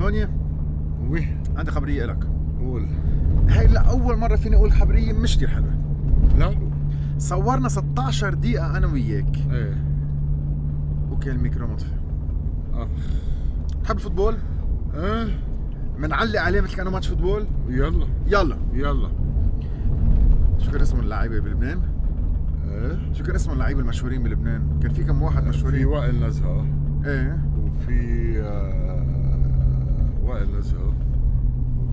توني وي عندي خبريه لك. قول. هاي لأول مرة فيني أقول خبرية مش كتير حلوة. لا صورنا 16 دقيقة أنا وياك ايه وكان الميكرو مطفي. بتحب الفوتبول؟ ايه منعلق عليه مثل كأنه ماتش فوتبول؟ يلا يلا. شو كان اسم اللعيبة بلبنان؟ ايه شو كان اسم اللعيبة المشهورين بلبنان؟ كان في كم واحد مشهورين؟ في وائل نزهة ايه وفي وائل نزهة.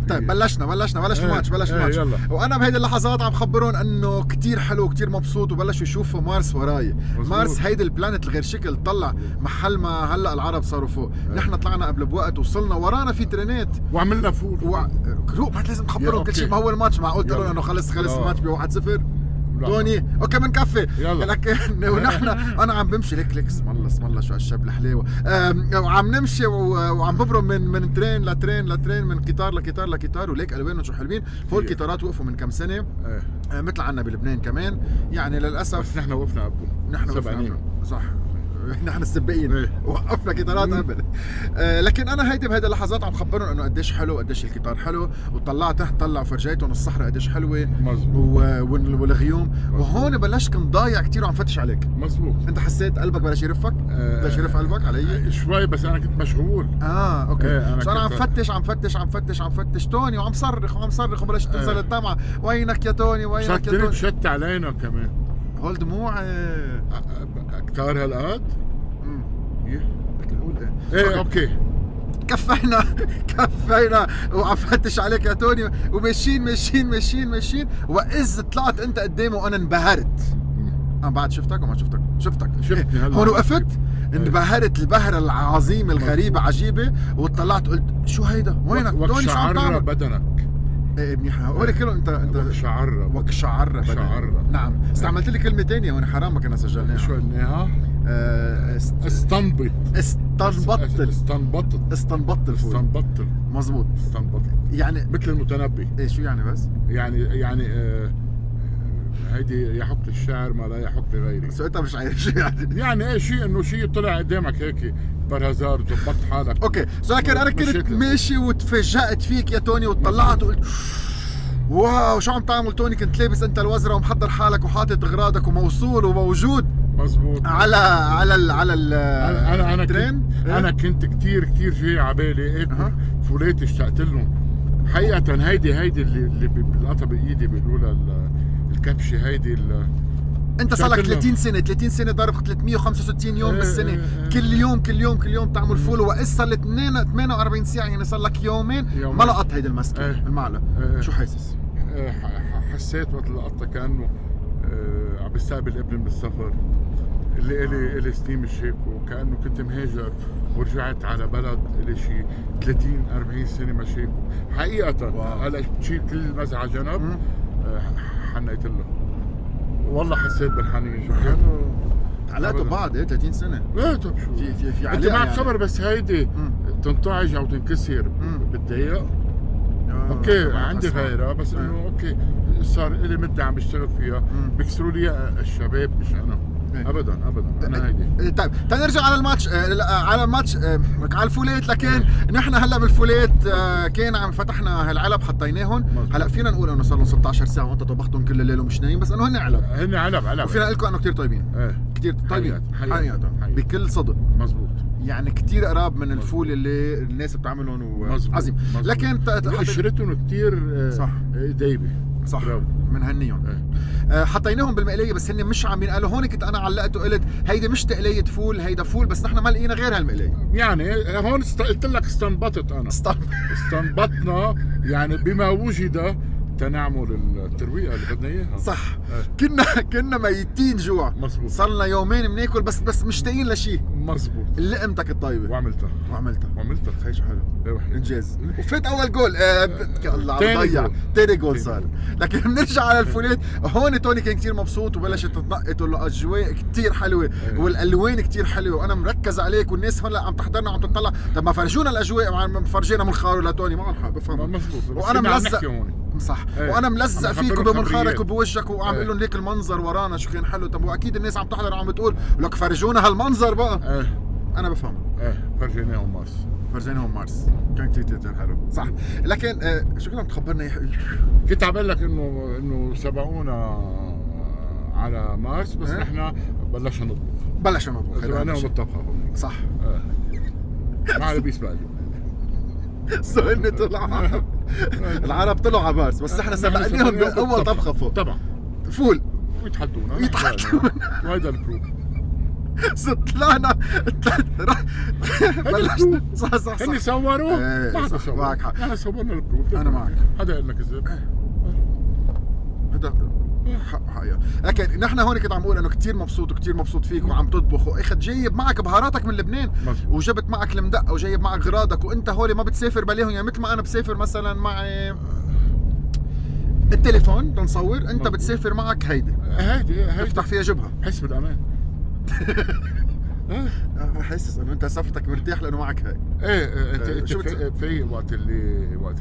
طيب بلش الماتش يلا. وانا بهيدي اللحظات عم خبرهم انه كتير حلو وكتير مبسوط وبلشوا يشوفوا مارس وراي. مارس هيدي البلانت الغير شكل طلع محل ما هلا العرب صاروا فوق. نحن طلعنا قبل بوقت وصلنا ورانا في ترينات وعملنا فول ما لازم تخبرهم كل شيء. ما هو الماتش معقول تقول انه خلص الماتش ب 1-0 توني اوكي بنكفي. لكن ونحن انا عم بمشي ليك اسم الله شو هالشاب الحليوه. وعم نمشي وعم ببرم من ترين لترين من قطار لقطار وليك الوانهم شو حلوين. هول القطارات وقفوا من كم سنه مثل عنا بلبنان كمان يعني للاسف. بس نحن وقفنا قبل. نحن وقفنا صح. نحن السباقين وقفنا قطارات قبل. لكن انا هيدي بهيدي اللحظات عم خبرهم انه قديش حلو قديش القطار حلو. وطلعت تحت طلع وفرجيتهم الصحراء قديش حلوه والغيوم. وهون بلشت كنت ضايع كثير وعم فتش عليك. مزبوط. انت حسيت قلبك بلش يرفك؟ بلش يرف قلبك علي؟ شوي بس انا كنت مشغول. اوكي. انا عم فتش توني وعم صرخ وبلشت تنزل الدمعه. وينك يا توني شت علينا كمان. هول دموع كتار هالقد؟ بدك نقول ايه اوكي. كفينا وعم فتش عليك يا توني وماشيين وإذ طلعت انت قدامي وانا انبهرت. انا بعد شفتك وما شفتك شفتني هلا هون وقفت انبهرت البهرة العظيمة الغريبة عجيبة وطلعت قلت شو هيدا وينك توني شو عم تعمل؟ بدنك ايه منيحة. قولي كله انت وكشعر. نعم. استعملت لي كلمة تانية وانا حرام ما كنا سجلناها. شو قلناها؟ استنبطت مزبوط. يعني مثل المتنبي. ايه شو يعني بس؟ يعني هيدي يحق الشاعر ما لا يحق لغيره. سو انت مش عارف شو يعني ايه شيء انه شيء طلع قدامك هيك برهزار وظبطت حالك. اوكي لكن انا كنت ماشي وتفاجأت فيك يا توني وطلعت وقلت واو شو عم تعمل توني. كنت لابس انت الوزرة ومحضر حالك وحاطط اغراضك وموصول وموجود. مزبوط. على الترين. انا كنت كتير جاي عبالي اكل فولات اشتقت لهم حقيقة. هيدي اللي بالقطع بايدي بيقولوا الكبشه هيدي. انت صار لك 30 سنه ضرب 365 يوم بالسنه. كل يوم تعمل فول. وإذ صار لي 48 ساعه يعني صار لك يومين ما لقط هيدي المسكه المعلقه. شو حاسس؟ حسيت مثل لقطتها كانه عم بستقبل ابني من السفر اللي لي سنين مش هيك. وكانه كنت مهاجر ورجعت على بلد لي شي 30-40 سنه مش هيك حقيقه. هلا بتشيل كل المزعه على جنب. حنيت له والله حسيت بالحنين. شو تعلقتوا ببعض 30 سنه. ايه طب شو في انت معك صبر بس هيدي تنطعج او تنكسر بتضايق. اوكي عندي غيرها بس انه اوكي صار لي مده عم بشتغل فيها. بيكسروا لي الشباب مش انا. ابدا انا هيدي. طيب نرجع على الماتش. على الفولات. لكن نحن هلا بالفولات كان عم فتحنا هالعلب حطيناهم. هلا فينا نقول انه صار لهم 16 ساعه وانت طبختهم كل الليل ومش نايم. بس انه هن علب وفينا نقول لكم انه كثير طيبين. كثير طيبين حقيقة بكل صدق. مزبوط. يعني كتير قراب من الفول اللي الناس بتعملهم. عظيم. لكن قشرتهم كتير صح دايبه. صح منهنيهم. حطيناهم بالمقليه بس هن مش عم ينقلوا. هون كنت انا علقت وقلت هيدي مش تقليه فول هيدا فول. بس نحن ما لقينا غير هالمقليه. يعني هون قلت لك استنبطت انا. استنبطنا يعني بما وجد تنعمل الترويقه اللي بدنا اياها. صح. كنا ميتين جوع. مزبوط. صرنا يومين بناكل بس مشتاقين لشيء. مزبوط. لقمتك الطيبه وعملتها خي شو حلو. انجاز. وفات اول جول. الله ضيع. تاني جول صار. لكن بنرجع على الفولات. هون توني كان كتير مبسوط وبلشت تتنقط والاجواء كتير حلوه والالوان كتير حلوه وانا مركز عليك والناس هلا عم تحضرنا وعم تطلع. طب ما فرجونا الاجواء فرجينا منخار لتوني ما عم بفهم. مزبوط. وانا ملزق صح. وانا ملزق فيك وبمنخارك وبوجهك وعم بقول لهم ليك المنظر ورانا شو كان حلو. طب واكيد الناس عم تحضر وعم بتقول لك فرجونا هالمنظر بقى. ايه انا بفهم. فرجيناهم مارس. فرجيناهم مارس كان كتير حلو صح. لكن شو كنت تخبرنا كنت عم بقول لك انه سبقونا على مارس بس نحن بلشنا نطبخ سبقناهم الطبخه صح. ما عاد بيسبقوا سؤالنا طلع العرب طلعوا على مارس بس احنا سبقناهم باول طبخه فوق طبعا فول ويتحدونا وهذا البروف طلعنا بلشنا صح هني صوروا معك حق احنا صورنا البروف انا معك حدا قال لك كذب هذا حقيقة. لكن نحن هون كنت عم بقول انه كثير مبسوط فيك وعم تطبخ واخذ جايب معك بهاراتك من لبنان وجبت معك المدقه وجايب معك غراضك وانت هول ما بتسافر بلاهم يعني مثل ما انا بسافر مثلا معي التليفون تنصور انت بتسافر معك هيدي افتح فيها جبهه حس بالامان حاسس انه انت سفرتك مرتاح لانه معك هاي. انت شو في وقت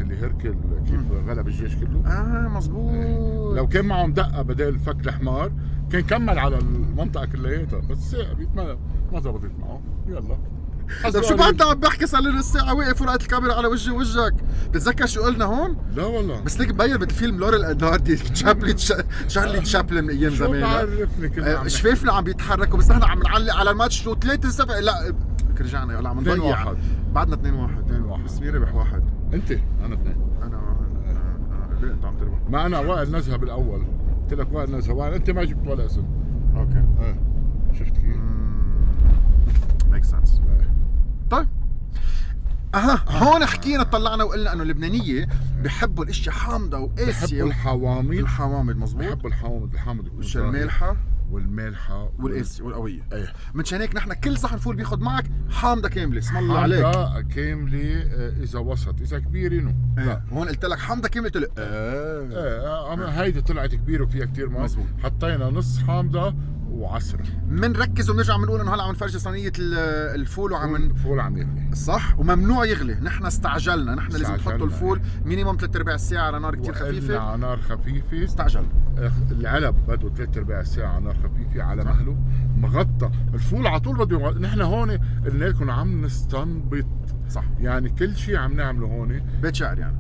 اللي هركل كيف غلب الجيش كله مزبوط. لو كان معهم دقه بدل فك الحمار كان كمل على المنطقه كلياتها بس الساعه ما زبطت معه. يلا طيب شو بعد عم بحكي صار لنا الساعه واقف ولقيت الكاميرا على وجهي ووجهك. بتتذكر شو قلنا هون؟ لا والله بس ليك مبين بالفيلم لوريل اند هاردي شارلي تشابلن ايام زمان. شو بعرفني كلنا شفافنا عم بيتحركوا بس نحن عم نعلق على الماتش 3-7 لا رجعنا يلا عم نضيع بعدنا 2-1 بس مين ربح واحد؟ انت انا 2 ليه انت عم تربح؟ ما انا وائل نزهه بالاول قلت لك وائل نزهه وائل انت ما جبت ولا اسم. اوكي شفت كيف؟ ميك سنس. طيب هون حكينا طلعنا وقلنا انه اللبنانيه بحبوا الاشياء حامضه وقاسيه. بحبوا الحوامض مزبوط. بحبوا الحامض والاشياء المالحه والقاسيه والقويه. منشان هيك نحن كل صحن فول بياخذ معك حامضه كامله اسم الله عليك. حامضه كامله اذا وسط اذا كبيره نو لا هون قلت لك حامضه كامله قلت لك هيدي طلعت كبيره وفيها كثير ماء حطينا نص حامضه وعسره. بنركز وبنرجع بنقول انه هلا عم نفرجي صينيه الفول الفول عم يغلي صح وممنوع يغلي. نحن استعجلنا نحن لازم نحط الفول مينيموم 3/4 ساعه على نار كثير خفيفه. على نار خفيفه استعجل العلب بده 3/4 ساعه على نار خفيفه على مهله مغطى الفول على طول بده نحن هون قلنا لكم عم نستنبط صح يعني كل شيء عم نعمله هون بيت شعر يعني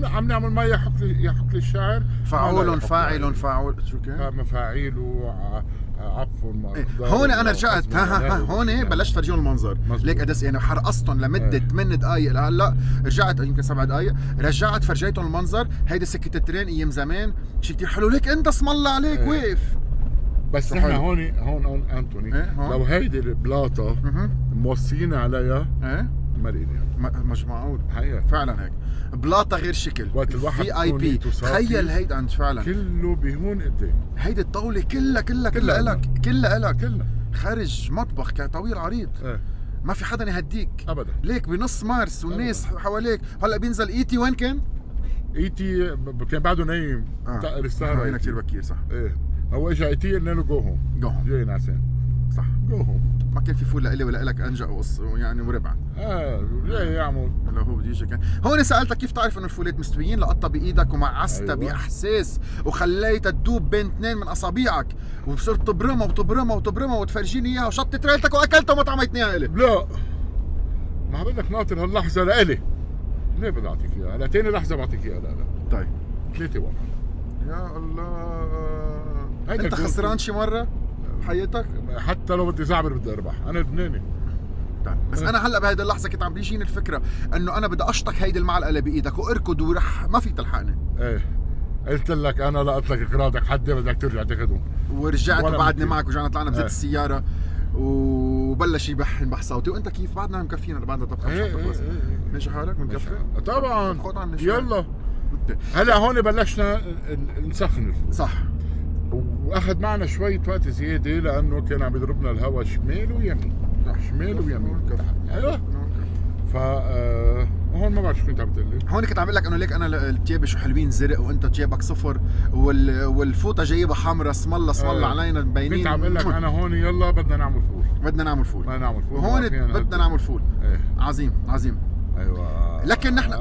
عم نعمل ما يحق لي الشاعر فاعول فاعل فاعول شو كان مفاعيل عفوا هون انا رجعت هون بلشت فرجيهم المنظر ليك قدس يعني حرقصتهم لمده 8 دقائق لهلا رجعت يمكن 7 دقائق رجعت فرجيتهم المنظر. هيدي سكه الترين ايام زمان شيء كثير حلو ليك انت اسم الله عليك واقف. بس نحن هون انتوني لو هيدي البلاطه موصيين عليها مليانه مش معقول حقيقة فعلا هيك بلاطه غير شكل وقت الواحد في اي بي. تخيل هيدا عند فعلا كله بهون قد هيدي الطاوله كلها لك خارج مطبخ طويل عريض ما في حدا يهديك ابدا ليك بنص مارس والناس حواليك. هلا بينزل ايتي وين كان؟ ايتي كان بعده نايم تقل السهره هنا كثير بكير صح هو اجى ايتي قلنا له جو هوم جاي نعسان صح جو هوم ما كان في فول لإلي ولا لك انجا يعني وربع جاي يعمل لو هو بده يجي كان هون سالتك كيف تعرف انه الفولات مستويين لقطها بايدك ومعستها باحساس وخليتها تدوب بين 2 من اصابيعك وصرت تبرمها وتفرجيني اياها وشطت ريلتك واكلتها وما طعمتني اياها الي. لا ما بقول لك ناطر هاللحظه لإلي ليه بدي اعطيك اياها؟ لا تاني لحظه بعطيك اياها. لا طيب 3-1 يا الله انت خسران شي مره بحياتك؟ حتى لو بدي زعبر بدي اربح انا لبناني. طيب بس انا هلا بهيدي اللحظه كنت عم بيجيني الفكره انه انا بدي اشطك هيدي المعلقه اللي بايدك واركض ورح ما فيك تلحقني. قلت لك انا لقيت لك اقراضك حد بدك ترجع تاخذهم ورجعت وبعدني معك ورجعنا طلعنا بزيت السياره وبلش يبح صوتي وانت كيف بعدنا مكفينا بعدنا طبخه ماشي حالك مكفي طبعا يلا هلا هون بلشنا نسخن صح واخذ معنا شويه وقت زياده لانه كان عم يضربنا الهواء شمال ويمين ايوه هون ما بعرف شو كنت عم تقول لي. هون كنت عم بقول لك انه ليك انا تيابي شو حلوين زرق وانت تيابك صفر والفوطه جايبها حمراء اسم الله علينا مبينين. كنت عم بقول لك انا هون يلا بدنا نعمل فول هون بدنا نعمل فول. عظيم ايوه لكن نحن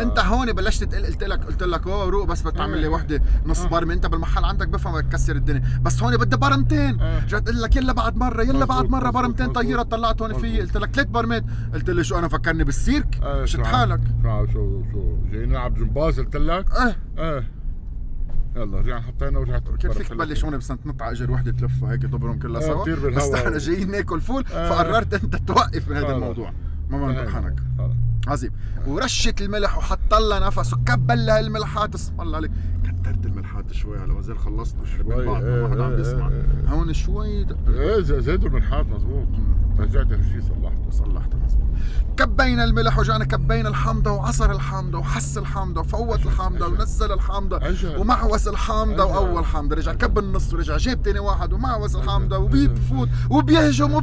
انت هون بلشت قلت لك روق بس بتعمل لي وحده نص برمه. انت بالمحل عندك بفهم تكسر الدنيا، بس هون بدي برمتين. رجعت قلت لك يلا بعد مره برمتين طياره طلعت هون في. قلت لك 3 برمات. قلت لي شو انا فكرني بالسيرك؟ شد حالك. شو جاي نلعب جمباز قلت لك؟ يلا رجعنا حطينا ورجعت. كيف فيك تبلش هون بس تنط على اجر وحده تلفها هيك تضربهم كلها سوا، بس احنا جايين ناكل فول فقررت انت توقف من هذا الموضوع. ما بنطحنك. عظيم. ورشة الملح وحط لها نفس وكبل لها الملحات. اسم الله عليك. كترت الملحات شوي على وزير خلصنا من بعض ما حدا عم بيسمع. هون شوي زادوا الملحات مزبوط. رجعت الشيء صلحته مزبوط. كبينا الملح ورجعنا كبينا الحامضة وعصر الحامضة وحس الحامضة وفوت الحامضة ونزل الحامضة ومعوس الحامضة وأول حامضة. رجع كب النص ورجع جاب تاني واحد ومعوس الحامضة وبيفوت وبيهجم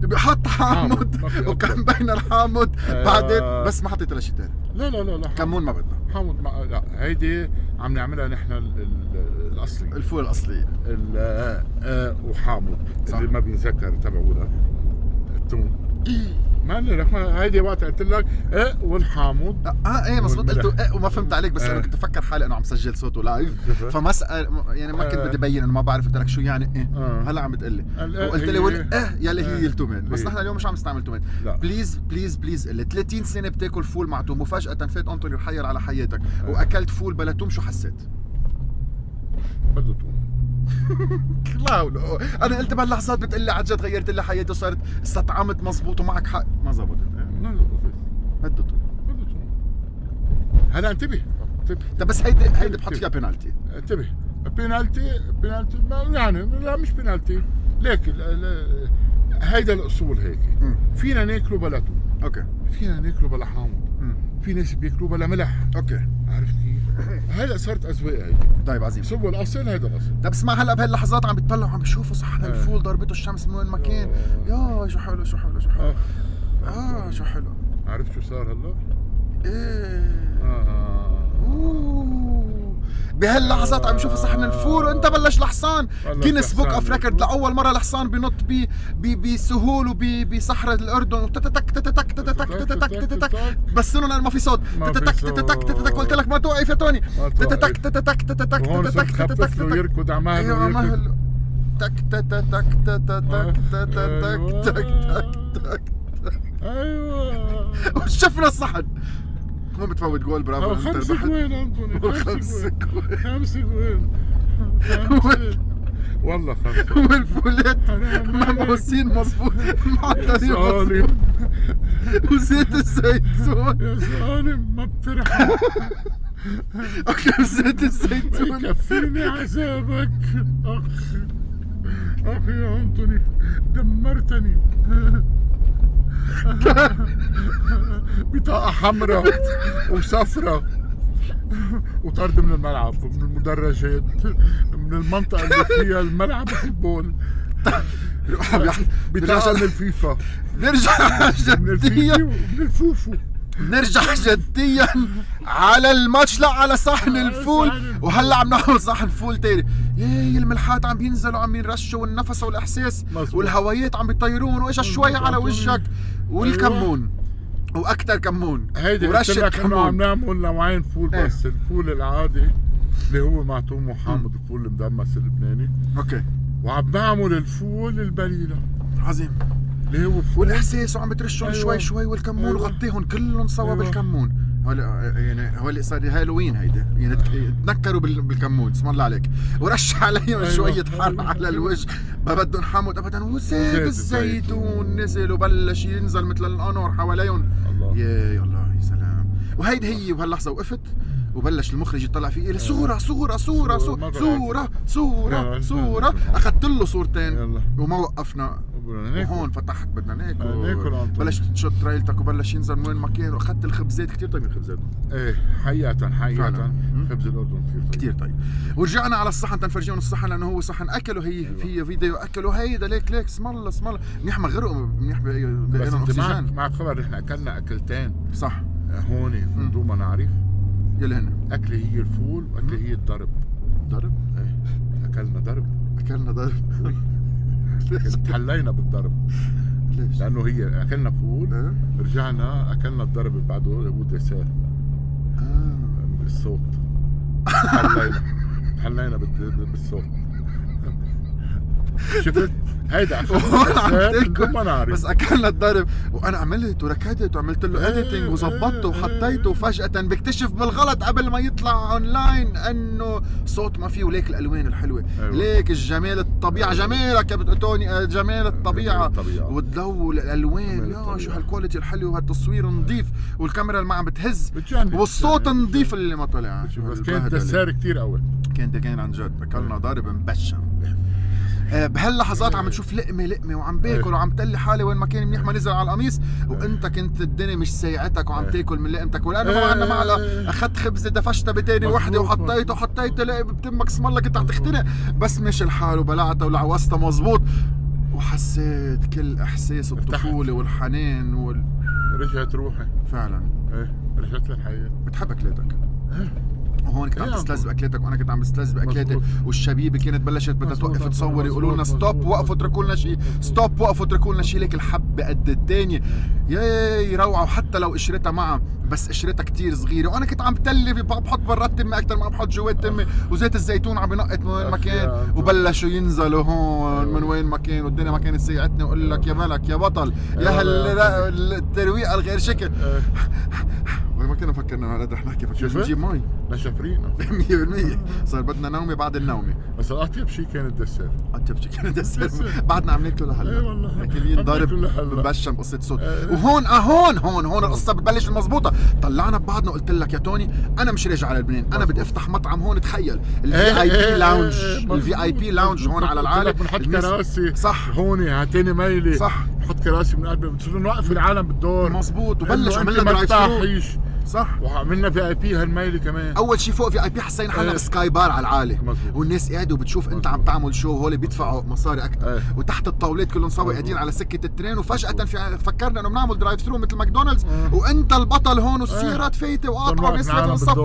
وبيحط حامض وكان بين الحامض بعدين بس ما حطيت شيء ثاني. لا كمون ما بدنا حامض. لا هيدي عم نعملها نحن الاصلي، الفول الاصلي وحامض اللي ما بينذكر تبعونا التون. ما لك هيدي وقت قلت لك والحامض ايه مزبوط. قلت وما فهمت عليك، بس انا كنت افكر حالي انه عم سجل صوته لايف فمسأل يعني ما كنت بدي ابين انه ما بعرف. قلت لك شو يعني هلا عم بتقول لي وقلت لي يلي هي التومات. بس نحن اليوم مش عم نستعمل تومات. بليز اللي 30 سنه بتاكل فول مع توم وفجاه فات انطوني وحير على حياتك واكلت فول بلا توم، شو حسيت؟ بده توم. لا انا قلت بهاللحظات بتقول لي عن جد غيرت لي حياتي وصرت استطعمت مزبوط ومعك حق. ما زبطت. بده توم. هلا انتبه. طب بس هيدي بحط فيها بينالتي. انتبه. بينالتي يعني لا مش بينالتي. ليك هيدا الاصول هيك. فينا ناكله بلا توم. اوكي. فينا ناكله بلا حامض. في ناس بياكلوه بلا ملح. اوكي. عرفت كيف؟ هلا صارت اذواق هيدي. طيب عظيم. سووا الاصل هيدا الاصل. طب اسمع هلا بهاللحظات عم بيطلعوا عم بيشوفوا صحن الفول ضربته الشمس من وين ما كان. يا شو حلو. شو حلو. عرفت شو صار هلا؟ بهاللحظات عم يشوفوا صحن الفول وانت بلش الحصان. جينيس بوك اوف ريكورد لاول مره الحصان بينط بسهول وبصحراء الاردن وتتك تتك تتك تتك تتك بس انه ما في صوت. تتك تتك تتك قلت لك ما توقف يا توني. تتك تتك تتك تتك تتك يركض عمال تك تك تك تك تك تك. ايوه وشفنا الصحن. مو بتفوت جول. برافو. 5 جوين انطوني. 5 جوين والله 5. والفولات مموسين مظبوط مع الطريقة وزيت الزيتون. يا ظالم ما بترحم. اوكي زيت الزيتون يكفيني عذابك. اخي يا انطوني دمرتني. بطاقة حمراء وصفراء وطرد من الملعب من المدرجات من المنطقة اللي فيها الملعب الفوتبول. بطاقة من الفيفا. نرجع جديا من الفوفو. نرجع جديا على الماتش. لا على صحن الفول. وهلا عم نعمل صحن فول تاني. ياي الملحات عم بينزلوا عم ينرشوا والنفس والاحساس والهوايات عم بيطيرون واجا شوي على وجهك والكمون واكثر كمون ورشه كمون. عم نعمل نوعين فول بس. الفول العادي اللي هو مع توم وحامض، الفول المدمس اللبناني. اوكي. وعم نعمل الفول البليله. عظيم. اللي هو فول والاحساس وعم بترشهم شوي والكمون وغطيهم كلهم سوا بالكمون. يعني هو صار هالوين هيدا يعني تنكروا بالكمون. اسم الله عليك. ورش عليهم شويه حار على الوجه. ما بدهم حامض ابدا. وزيت الزيتون نزل وبلش ينزل مثل القنور حواليهم. يا الله يا سلام. وهيدي هي. وهاللحظه وقفت وبلش المخرج يطلع فيه صورة اخذت له صورتين وما وقفنا. وهون فتحت بدنا ناكل. بلشت تشد رايلتك وبلش ينزل من وين ما كان. واخذت الخبزات كثير طيب. الخبزات ايه حقيقة خبز الاردن كثير طيب. ورجعنا على الصحن تنفرجيهم الصحن لانه هو صحن اكل وهي في فيديو اكل. وهيدا ليك اسم الله منيح ما غرقوا منيح بس انت معك خبر احنا اكلنا اكلتين صح هون من دون ما نعرف. يلي هن اكلي هي الفول واكلي هي الضرب. ضرب؟ ايه اكلنا ضرب. ليش؟ تحلينا بالضرب. ليش؟ لانه هي اكلنا فول فول. رجعنا اكلنا الضرب بعده وديسير. الصوت حلينا بالصوت. شفت هيدا عشان ما نعرف. بس اكلنا الضرب وانا عملت وركدت وعملت له اديتنج وظبطته وحطيته وفجأة بكتشف بالغلط قبل ما يطلع اونلاين انه صوت ما فيه. وليك الالوان الحلوه. ليك الجمال الطبيعه. جمالك يا بتقولي جمال الطبيعه والضوء الالوان. يا شو هالكواليتي الحلوه وهالتصوير نظيف والكاميرا اللي معها بتهز والصوت نظيف اللي ما طلع. بس كان دسار كتير قوي. كان عن جد. اكلنا ضرب مبشم. بهاللحظات عم تشوف لقمه وعم باكل وعم تقلي حالي وين ما كان منيح ما نزل على القميص وانت كنت الدنيا مش سايعتك وعم تاكل من لقمتك. ولانه ما عندنا معلقه اخذت خبزه دفشتها بتاني وحده وحطيته لقي بتمك اسم الله كنت تختنق. بس مش الحال وبلعتها ولعوستها مزبوط وحسيت كل احساس الطفوله والحنان رجعت روحي فعلا. رجعت للحياه. بتحب اكلاتك. وهون كنت عم تستلذ باكلاتك وانا كنت عم بستلذ باكلاتي. والشبيبه كانت بلشت بدها توقف تصور يقولوا لنا ستوب وقفوا اتركوا لنا شيء. ستوب وقفوا اتركوا لنا شيء. ليك الحبه قد الثانيه ياي روعه. وحتى لو قشرتها معها بس قشرتها كتير صغيره. وانا كنت عم تلي بحط برات تمي اكثر ما بحط جوات تمي. وزيت الزيتون عم ينقط من وين ما كان وبلشوا ينزلوا هون من وين ما كان. والدنيا ما كانت سيعتني. واقول لك يا ملك يا بطل يا الترويقه الغير شكل. ما كنا فكرنا هلا رح نحكي فكرنا نجيب مي نشفرينا 100%. صار بدنا نومه بعد النومه. بس اطيب شيء كان الدسر. اطيب شيء كان الدسر. بعدنا عم ناكله لهلا. اي والله اكلين ضارب مبشم قصه صوت. وهون هون القصه بتبلش المضبوطه. طلعنا ببعضنا قلت لك يا توني انا مش راجع على لبنان. انا بدي افتح مطعم هون. تخيل الفي اي بي لاونج. الفي اي بي لاونج هون على العالم. بنحط كراسي صح هون هاتيني ميلي صح. بنحط كراسي من قلب بتصير نوقف العالم بالدور مزبوط. وبلش عملنا درايف صح. وعملنا في اي بي هالميلي كمان. اول شيء فوق في اي بي حسينا حالنا بسكاي بار على العالي. والناس قاعده وبتشوف انت عم تعمل شو. هول بيدفعوا مصاري اكثر. وتحت الطاولات كلهم صاروا قاعدين على سكه الترين. وفجاه فكرنا انه بنعمل درايف ثرو مثل ماكدونالدز. وانت البطل هون والسيارات فايته وقاطعه وناس في الصف.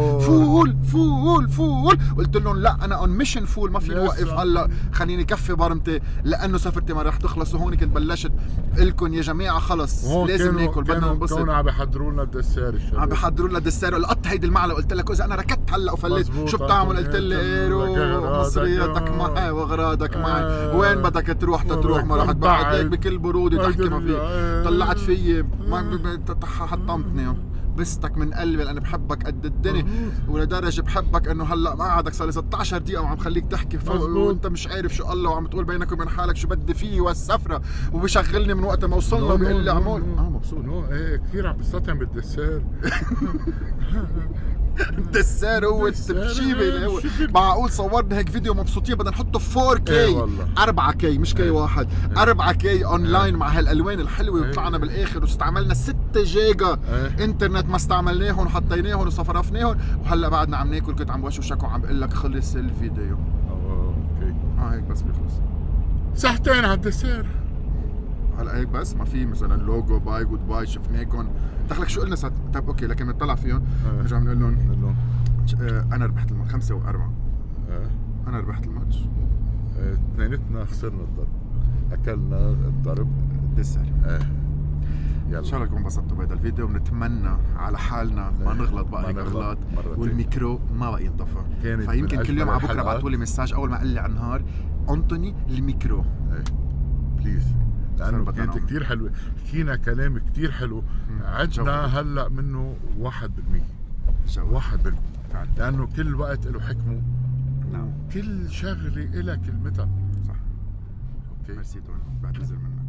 فول. قلت لهم لا انا اون ميشن فول ما في اوقف هلا. خليني كفي برمتي لانه سفرتي ما رح تخلص. وهون كنت بلشت لكم يا جماعه خلص لازم ناكل بدنا ننبسط. كانوا عم بيحضروا لنا الدسار. عم بيحضروا لنا الدسار. لقطت هيدي المعلقه قلت لك اذا انا ركضت هلا وفليت شو بتعمل. قلت لي مصرياتك معي واغراضك معي. وين بدك تروح تروح. ما رح تبعد هيك بكل بروده تحكي ما في. طلعت فيي حطمتني. بستك من قلبي لاني بحبك قد الدنيا. ولدرجه بحبك انه هلا مقعدك صار لي 16 دقيقه وعم خليك تحكي وانت مش عارف شو الله وعم تقول بينك وبين حالك شو بدي فيه والسفره. وبشغلني من وقت ما وصلنا وبيقول لي عمول مبسوط. ايه كثير عم بستطعم بالدسار. الدسار هو التبشيبه اللي هو معقول صورنا هيك فيديو مبسوطين بدنا نحطه 4K 4K مش كي واحد 4K اونلاين مع هالالوان الحلوه. وطلعنا بالاخر واستعملنا 6 جيجا انترنت ما استعملناهم وحطيناهم وصفرفناهم. وهلا بعدنا عم ناكل. كنت عم بوشوشك وعم بقول لك خلص الفيديو. اوكي هيك بس بيخلص ساعتين على الدسار. هلا هيك بس ما في مثلا لوجو باي جود باي شفناكم دخلك شو قلنا ساعت. طيب اوكي لكن بنطلع فيهم نرجع بنقول لهم انا ربحت الماتش 5 و4. انا ربحت الماتش. اثنيناتنا خسرنا الضرب. اكلنا الضرب الدسر. يلا ان شاء الله تكونوا انبسطتوا بهذا الفيديو. بنتمنى على حالنا ما نغلط بقى اغلاط. والميكرو ما بقى ينطفى. فيمكن كل يوم على بكره بعثوا لي مساج اول ما قال لي على النهار انطوني الميكرو بليز لانه كانت كثير حلوه. حكينا كلام كثير حلو. عدنا هلا منه 1%. 1% لانه كل وقت له حكمه. نعم. كل شغله لها كلمتها. صح. اوكي ميرسي توني بعتذر منك.